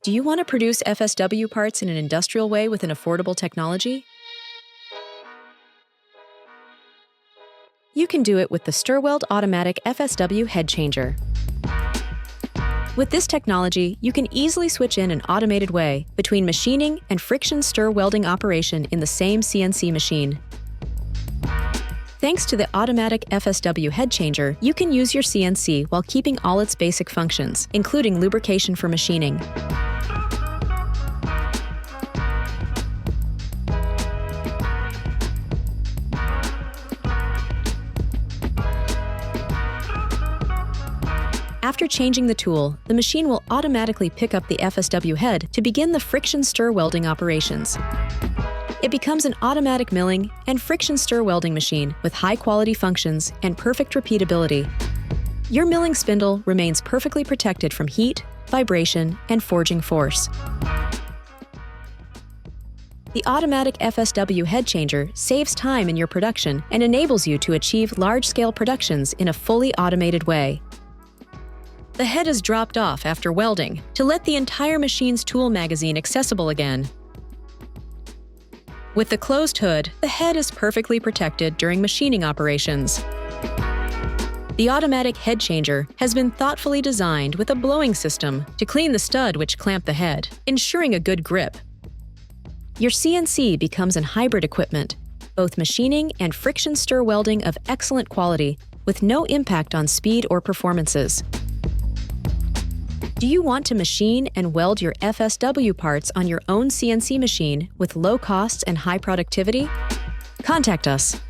Do you want to produce FSW parts in an industrial way with an affordable technology? You can do it with the Stirweld Automatic FSW Head Changer. With this technology, you can easily switch in an automated way between machining and friction stir welding operation in the same CNC machine. Thanks to the automatic FSW head changer, you can use your CNC while keeping all its basic functions, including lubrication for machining. After changing the tool, the machine will automatically pick up the FSW head to begin the friction stir welding operations. It becomes an automatic milling and friction stir welding machine with high-quality functions and perfect repeatability. Your milling spindle remains perfectly protected from heat, vibration, and forging force. The automatic FSW head changer saves time in your production and enables you to achieve large-scale productions in a fully automated way. The head is dropped off after welding to let the entire machine's tool magazine accessible again. With the closed hood, the head is perfectly protected during machining operations. The automatic head changer has been thoughtfully designed with a blowing system to clean the stud which clamp the head, ensuring a good grip. Your CNC becomes an hybrid equipment, both machining and friction stir welding of excellent quality, with no impact on speed or performances. Do you want to machine and weld your FSW parts on your own CNC machine with low costs and high productivity? Contact us.